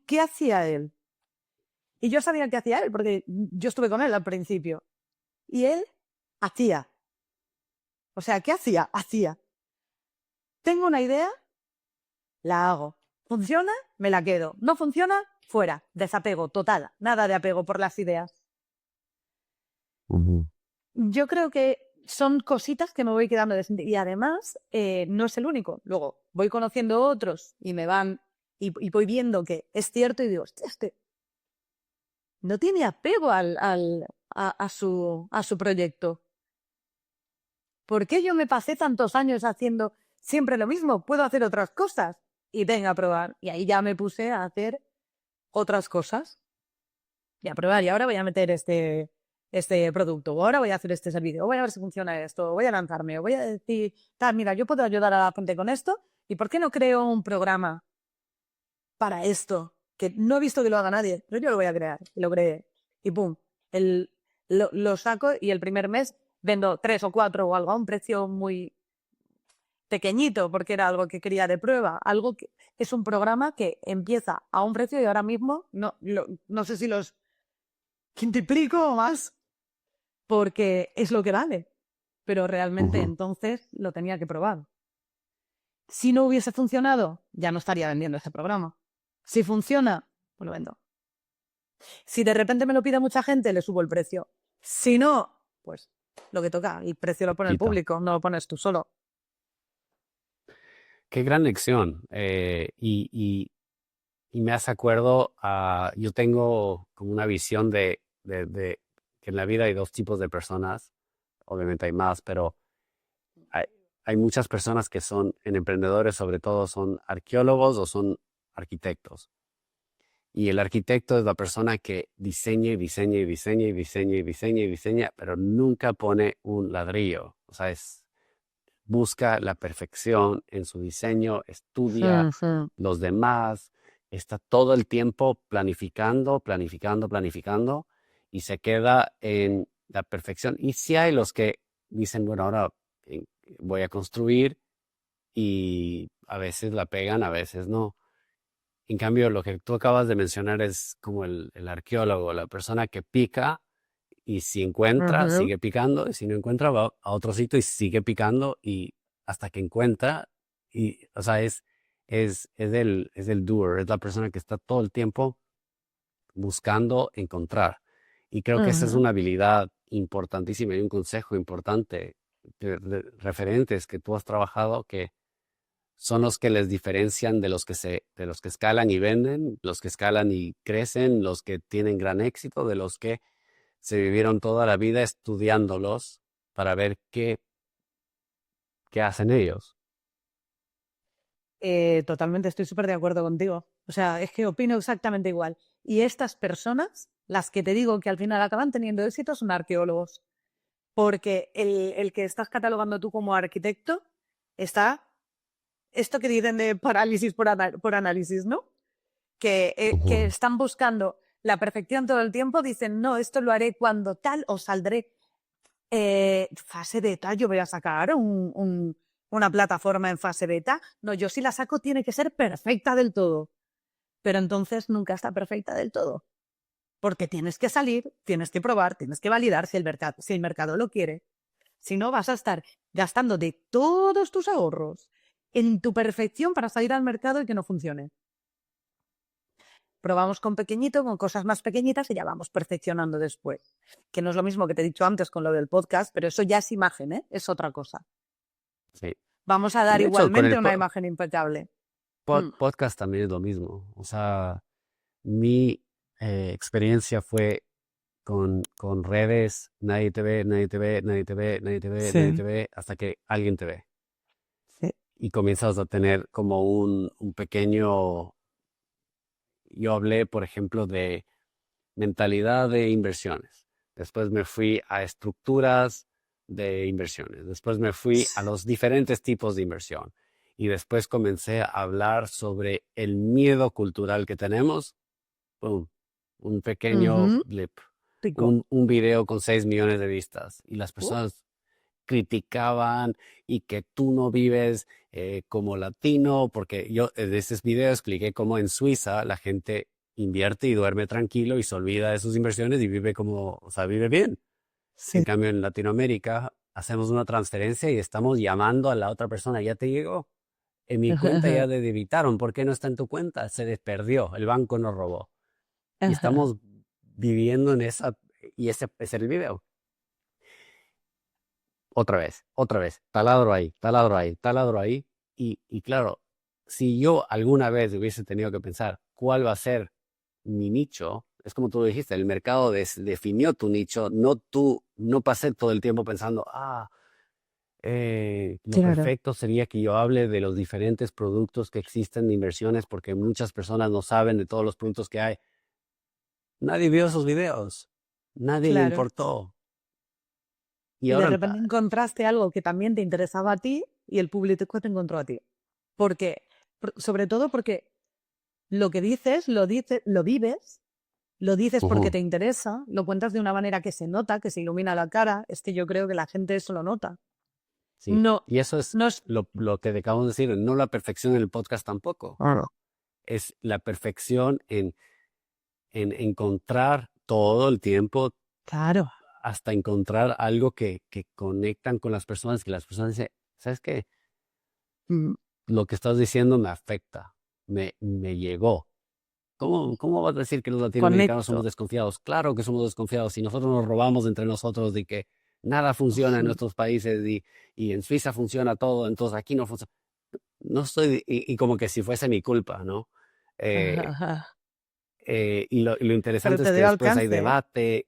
qué hacía él? Y yo sabía qué hacía él, porque yo estuve con él al principio. Y él hacía. O sea, ¿qué hacía? Hacía. Tengo una idea, la hago. ¿Funciona? Me la quedo. ¿No funciona? Fuera. Desapego total. Nada de apego por las ideas. Ujú. Yo creo que son cositas que me voy quedando de sentir. Y además, no es el único. Luego voy conociendo otros y me van. Y voy viendo que es cierto y digo, hostia, no tiene apego a su proyecto. ¿Por qué yo me pasé tantos años haciendo siempre lo mismo? Puedo hacer otras cosas. Y venga a probar. Y ahí ya me puse a hacer otras cosas. Y a probar. Y ahora voy a meter este producto. O ahora voy a hacer este servicio. O voy a ver si funciona esto. O voy a lanzarme. O voy a decir, mira, yo puedo ayudar a la gente con esto. ¿Y por qué no creo un programa para esto? Que no he visto que lo haga nadie. Pero yo lo voy a crear. Y lo creé. Y pum. Lo saco y el primer mes vendo 3 o 4 o algo a un precio muy pequeñito, porque era algo que quería de prueba. Algo que es un programa que empieza a un precio y ahora mismo no sé si los quintuplico o más, porque es lo que vale. Pero realmente Ujú. entonces lo tenía que probar. Si no hubiese funcionado, ya no estaría vendiendo ese programa. Si funciona, pues lo vendo. Si de repente me lo pide mucha gente, le subo el precio. Si no, pues lo que toca. El precio lo pone el Quita. público, no lo pones tú solo. Qué gran lección. Y me hace acuerdo yo tengo como una visión de que en la vida hay dos tipos de personas. Obviamente hay más, pero hay, hay muchas personas que son, en emprendedores sobre todo, son arqueólogos o son arquitectos. Y el arquitecto es la persona que diseña y diseña y diseña y diseña y diseña y diseña, pero nunca pone un ladrillo. O sea, busca la perfección en su diseño, estudia Ujú. los demás, está todo el tiempo planificando, planificando, planificando y se queda en la perfección. Y si hay los que dicen, bueno, ahora voy a construir y a veces la pegan, a veces no. En cambio, lo que tú acabas de mencionar es como el arqueólogo, la persona que pica y si encuentra, Ujú. sigue picando, y si no encuentra, va a otro sitio y sigue picando y hasta que encuentra. Y, o sea, es el doer, es la persona que está todo el tiempo buscando encontrar. Y creo que esa es Ujú. una habilidad importantísima y un consejo importante de referentes que tú has trabajado que son los que les diferencian de los que escalan y venden, los que escalan y crecen, los que tienen gran éxito, de los que se vivieron toda la vida estudiándolos para ver qué hacen ellos. Totalmente, estoy súper de acuerdo contigo. O sea, es que opino exactamente igual. Y estas personas, las que te digo que al final acaban teniendo éxito, son arqueólogos. Porque el que estás catalogando tú como arquitecto está, esto que dicen de parálisis por análisis, ¿no? Que Ujú. están buscando la perfección todo el tiempo, dicen, no, esto lo haré cuando tal o saldré fase beta, yo voy a sacar una plataforma en fase beta. No, yo si la saco tiene que ser perfecta del todo. Pero entonces nunca está perfecta del todo. Porque tienes que salir, tienes que probar, tienes que validar si el mercado lo quiere. Si no, vas a estar gastando de todos tus ahorros en tu perfección para salir al mercado y que no funcione. Probamos con pequeñito, con cosas más pequeñitas y ya vamos perfeccionando después. Que no es lo mismo que te he dicho antes con lo del podcast, pero eso ya es imagen, ¿eh? Es otra cosa. Sí. Vamos a Y dar de hecho, con igualmente el una imagen impecable. Mm. podcast también es lo mismo. O sea, mi experiencia fue con redes, nadie te ve, nadie te ve, nadie te ve, nadie te ve, nadie te Sí, ve, hasta que alguien te ve. sí. Y comienzas a tener como un pequeño, yo hablé, por ejemplo, de mentalidad de inversiones. Después me fui a estructuras de inversiones. Después me fui a los diferentes tipos de inversión. Y después comencé a hablar sobre el miedo cultural que tenemos. ¡Pum! Un pequeño Ujú. blip. Rico. un video con 6 millones de vistas y las Uh, personas criticaban y que tú no vives como latino, porque yo en esos videos expliqué cómo en Suiza la gente invierte y duerme tranquilo y se olvida de sus inversiones y vive como, o sea, vive bien. En sí. cambio, en Latinoamérica hacemos una transferencia y estamos llamando a la otra persona, ya te llegó. En mi cuenta ya te debitaron, ¿por qué no está en tu cuenta? Se desperdió, el banco nos robó. Y estamos viviendo en esa, y ese es el video. Otra vez, taladro ahí, taladro ahí, taladro ahí. Y claro, si yo alguna vez hubiese tenido que pensar cuál va a ser mi nicho, es como tú dijiste, el mercado definió tu nicho, no tú, no pasé todo el tiempo pensando, lo Claro, perfecto sería que yo hable de los diferentes productos que existen de inversiones porque muchas personas no saben de todos los productos que hay. Nadie vio esos videos, nadie le claro. importó. Y Y de ahora repente encontraste algo que también te interesaba a ti y el público te encontró a ti. Porque, sobre todo porque lo que dices, lo dices porque ujú, te interesa, lo cuentas de una manera que se nota, que se ilumina la cara. Es que yo creo que la gente eso lo nota. sí, No, y eso es no es. lo que acabamos de decir, no la perfección en el podcast tampoco, Claro. es la perfección en encontrar todo el tiempo Claro. hasta encontrar algo que conectan con las personas, que las personas dicen, ¿sabes qué? Mm, Lo que estás diciendo me afecta, me llegó. ¿Cómo vas a decir que los latinoamericanos somos Conecto. desconfiados? Claro que somos desconfiados. Si nosotros nos robamos entre nosotros de que nada funciona en Ujú. nuestros países y en Suiza funciona todo, entonces aquí no funciona. No estoy, y como que si fuese mi culpa, ¿no? Ajá, Eh, ajá. y lo Pero interesante te es que dio después hay alcance, ¿eh? debate,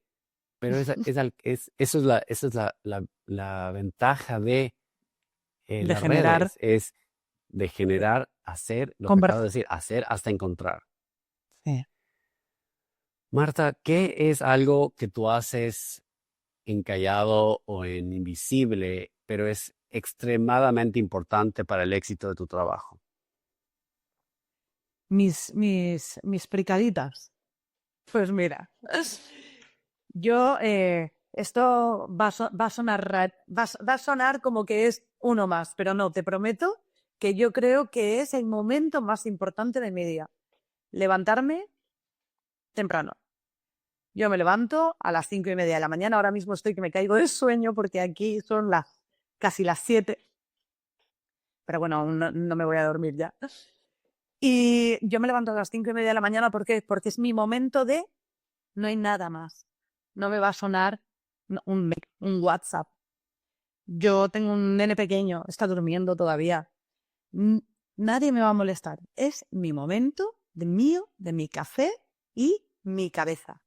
pero esa es la ventaja de De las generar. redes, es de generar, hacer lo que acabo de Conversación. decir, hacer hasta encontrar. Sí. Marta, ¿qué es algo que tú haces encallado o en invisible, pero es extremadamente importante para el éxito de tu trabajo? Mis fricaditas. Pues mira, yo, esto va a sonar, va a sonar como que es uno más, pero no, te prometo que yo creo que es el momento más importante de mi día. Levantarme temprano. Yo me levanto a las 5:30 de la mañana. Ahora mismo estoy que me caigo de sueño porque aquí son casi las 7. Pero bueno, aún no me voy a dormir ya. Y yo me levanto a las 5:30 de la mañana. ¿Por qué? Porque es mi momento de no hay nada más. No me va a sonar un WhatsApp. Yo tengo un nene pequeño, está durmiendo todavía. N- Nadie me va a molestar. Es mi momento de mío, de mi café y mi cabeza.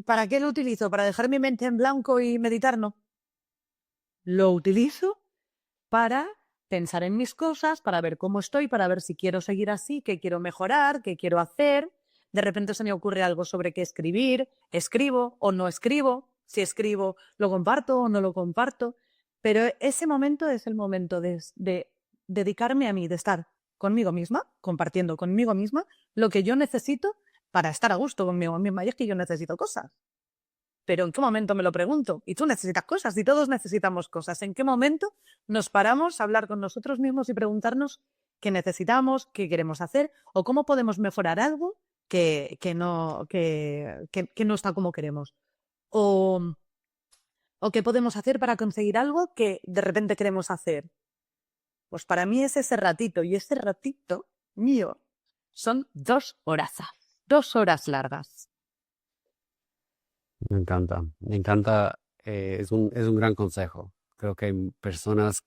¿Para qué lo utilizo? ¿Para dejar mi mente en blanco y meditar? No. Lo utilizo para pensar en mis cosas, para ver cómo estoy, para ver si quiero seguir así, qué quiero mejorar, qué quiero hacer. De repente se me ocurre algo sobre qué escribir, escribo o no escribo, si escribo lo comparto o no lo comparto, pero ese momento es el momento de dedicarme a mí, de estar conmigo misma, compartiendo conmigo misma lo que yo necesito para estar a gusto conmigo misma. Y es que yo necesito cosas. Pero ¿en qué momento me lo pregunto? Y tú necesitas cosas y todos necesitamos cosas. ¿En qué momento nos paramos a hablar con nosotros mismos y preguntarnos qué necesitamos, qué queremos hacer o cómo podemos mejorar algo que no está como queremos? O, o qué podemos hacer para conseguir algo que de repente queremos hacer. Pues para mí es ese ratito y ese ratito mío son 2 horas, 2 horas largas. Me encanta, es un gran consejo. Creo que hay personas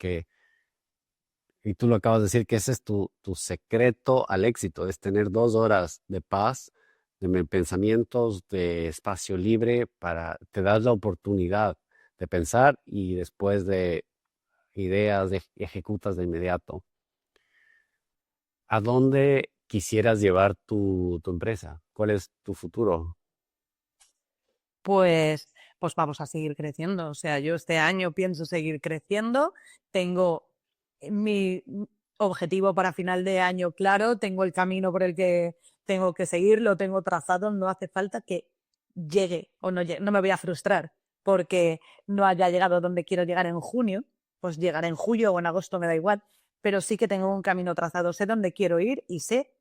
y tú lo acabas de decir, que ese es tu secreto al éxito, es tener 2 horas de paz, pensamientos, de espacio libre te das la oportunidad de pensar y después de ideas, ejecutas de inmediato. ¿A dónde quisieras llevar tu empresa? ¿Cuál es tu futuro? Pues, pues vamos a seguir creciendo. O sea, yo este año pienso seguir creciendo. Tengo mi objetivo para final de año claro, tengo el camino por el que tengo que seguir, lo tengo trazado, no hace falta que llegue o no me voy a frustrar porque no haya llegado donde quiero llegar en junio, pues llegaré en julio o en agosto, me da igual, pero sí que tengo un camino trazado, sé dónde quiero ir y sé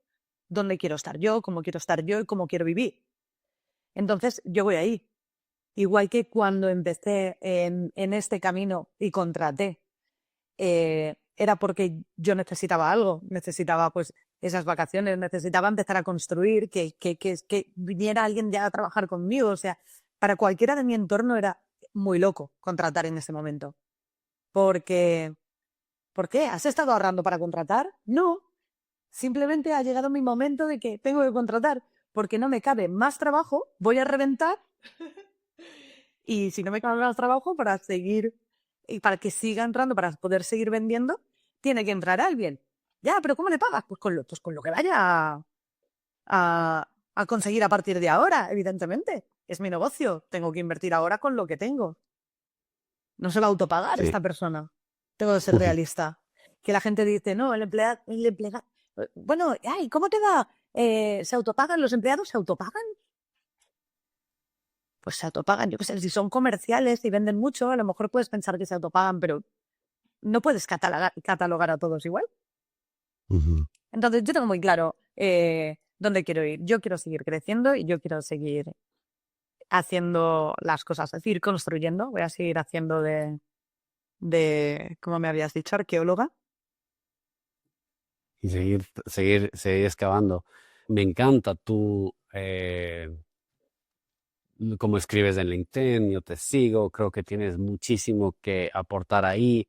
dónde quiero estar yo, cómo quiero estar yo y cómo quiero vivir. Entonces yo voy ahí. Igual que cuando empecé en este camino y contraté, era porque yo necesitaba algo, necesitaba pues esas vacaciones, necesitaba empezar a construir, que viniera alguien ya a trabajar conmigo. O sea, para cualquiera de mi entorno era muy loco contratar en ese momento. Porque, ¿por qué? ¿Has estado ahorrando para contratar? No, simplemente ha llegado mi momento de que tengo que contratar porque no me cabe más trabajo, voy a reventar y si no me cabe más trabajo para seguir y para que siga entrando, para poder seguir vendiendo, tiene que entrar alguien. Ya, pero ¿cómo le pagas? Pues con lo que vaya a conseguir a partir de ahora, evidentemente. Es mi negocio, tengo que invertir ahora con lo que tengo. No se va a autopagar Sí. esta persona. Tengo que ser realista. Que la gente dice, no, el empleado, bueno, ay, ¿cómo te va? ¿Se autopagan? ¿Los empleados se autopagan? Pues se autopagan. Yo qué sé, si son comerciales y venden mucho, a lo mejor puedes pensar que se autopagan, pero no puedes catalogar a todos igual. Ujú. Entonces, yo tengo muy claro dónde quiero ir. Yo quiero seguir creciendo y yo quiero seguir haciendo las cosas, es decir, construyendo. Voy a seguir haciendo como me habías dicho, arqueóloga. Y seguir excavando. Me encanta cómo escribes en LinkedIn, yo te sigo, creo que tienes muchísimo que aportar ahí.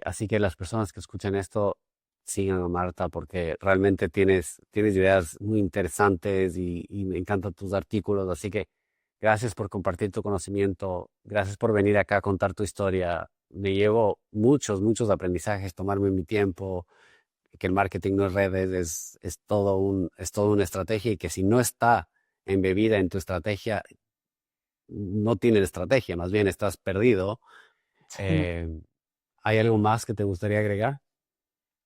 Así que las personas que escuchan esto, sigan a Marta porque realmente tienes ideas muy interesantes y me encantan tus artículos. Así que gracias por compartir tu conocimiento, gracias por venir acá a contar tu historia. Me llevo muchos aprendizajes, tomarme mi tiempo, que el marketing no es redes, es todo una estrategia y que si no está embebida en tu estrategia, no tienes estrategia, más bien estás perdido. Sí. Eh, ¿Hay algo más que te gustaría agregar?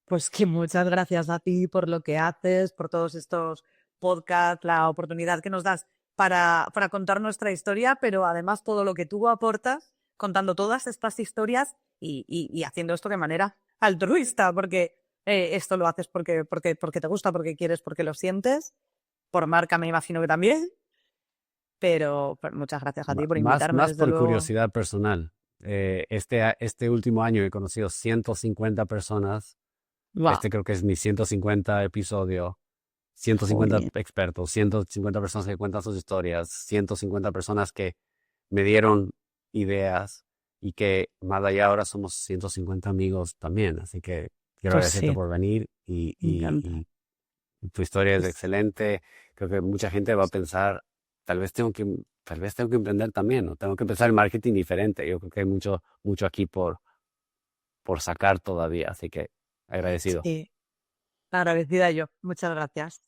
Pues que muchas gracias a ti por lo que haces, por todos estos podcasts, la oportunidad que nos das para contar nuestra historia, pero además todo lo que tú aportas contando todas estas historias y haciendo esto de manera altruista, porque esto lo haces porque te gusta, porque quieres, porque lo sientes. Por marca me imagino que también, pero muchas gracias a ti por invitarme, Más desde por luego. curiosidad personal. Este último año he conocido 150 personas. Guau, Este creo que es mi 150 episodio. 150 jolín. expertos, 150 personas que cuentan sus historias, 150 personas que me dieron ideas y que más allá ahora somos 150 amigos también. Así que quiero Pues agradecerte sí, por venir me encanta. y tu historia es Pues excelente. Creo que mucha gente va a pensar, tal vez tengo que, tal vez tengo que emprender también, ¿no? Tengo que empezar el marketing diferente. Yo creo que hay mucho aquí por sacar todavía. Así que agradecido. sí, agradecida yo. Muchas gracias.